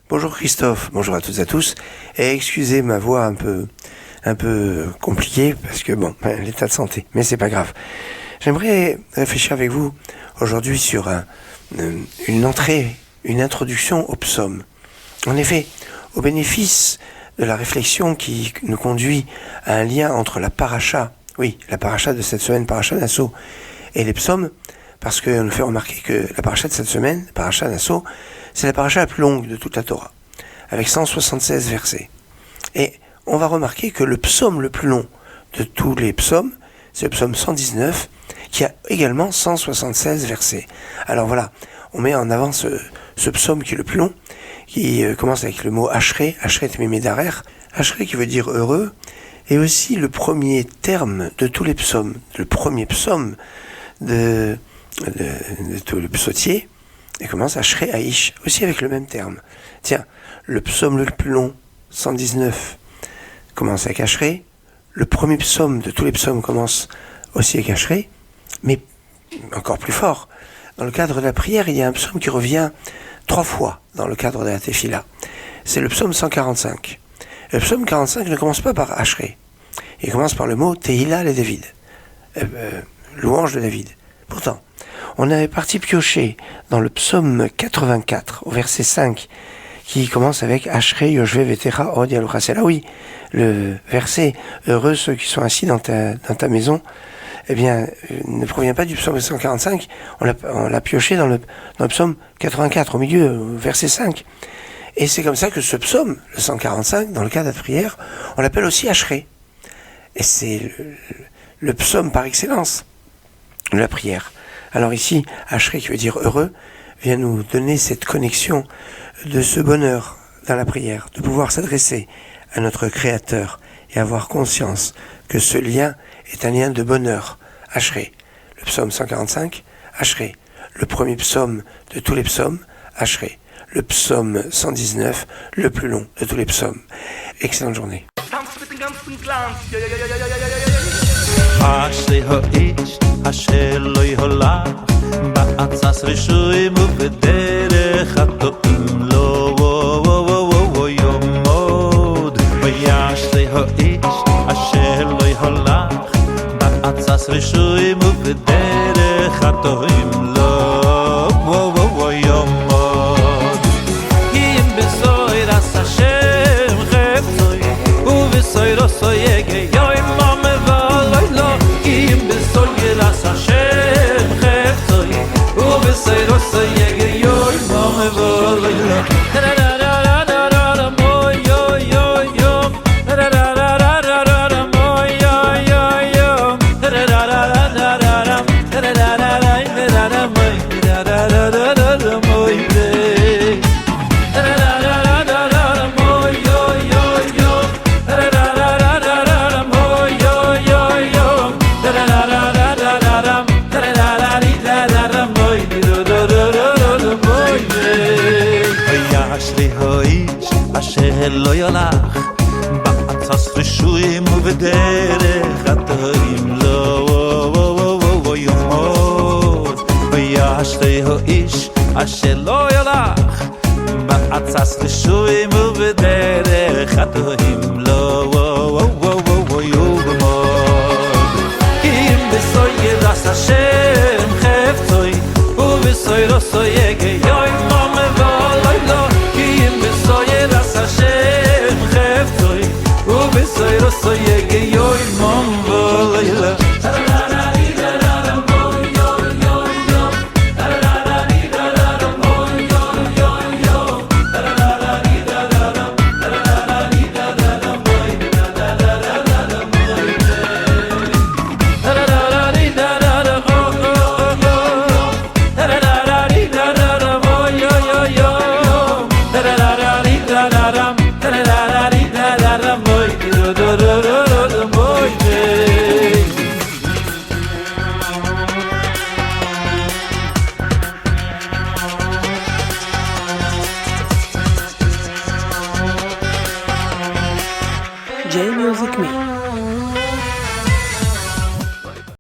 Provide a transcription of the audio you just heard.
Bonjour Christophe, bonjour à toutes et à tous. Et excusez ma voix un peu compliquée parce que l'état de santé, mais c'est pas grave. J'aimerais réfléchir avec vous aujourd'hui sur une introduction au psaume. En effet, au bénéfice de la réflexion qui nous conduit à un lien entre la paracha de cette semaine, paracha Nasso, et les psaumes, parce qu'on nous fait remarquer que la paracha de cette semaine, paracha Nasso, c'est la paracha la plus longue de toute la Torah, avec 176 versets. Et on va remarquer que le psaume le plus long de tous les psaumes, c'est le psaume 119, qui a également 176 versets. Alors voilà, on met en avant ce psaume qui est le plus long, qui commence avec le mot Ashrei, Ashrei Tmemedarer, Ashrei qui veut dire heureux, et aussi le premier terme de tous les psaumes, le premier psaume de tout le psautier, et commence Ashrei Aish, aussi avec le même terme. Tiens, le psaume le plus long, 119, commence avec Ashrei, le premier psaume de tous les psaumes commence aussi avec Ashrei, mais encore plus fort. Dans le cadre de la prière, il y a un psaume qui revient 3 fois dans le cadre de la Tefila. C'est le psaume 145. Le psaume 45 ne commence pas par Ashrei. Il commence par le mot Tehila le David. Louange de David. Pourtant, on avait parti piocher dans le psaume 84, au verset 5, qui commence avec Ashrei Yoshve Vetecha Od Yalucha. C'est là, oui, le verset heureux ceux qui sont assis dans ta maison, ne provient pas du psaume 145, on l'a pioché dans le psaume 84, au milieu, verset 5. Et c'est comme ça que ce psaume, le 145, dans le cas de la prière, on l'appelle aussi Ashrei. Et c'est le psaume par excellence de la prière. Alors ici, Ashrei, qui veut dire heureux, vient nous donner cette connexion de ce bonheur dans la prière, de pouvoir s'adresser à notre Créateur et avoir conscience que ce lien est un lien de bonheur. Ashrei, le psaume 145, Ashrei, le premier psaume de tous les psaumes, Ashrei, le psaume 119, le plus long de tous les psaumes. Excellente journée. Ashrei ha'ich asher lo yholach ba'atzas rishuim u'bederech hato'im lo yomod Ashrei ha'ich asher lo yholach ba'atzas rishuim u'bederech hato'im lo yomod Im besoiras Hashem chepzoi u'besoiroso yegeyoim lo yolach ba'atzas rishuim u'vederech hato'im lo yomod Ashrei ha'ich asher lo yolach ba'atzas rishuim u'vederech hato'im lo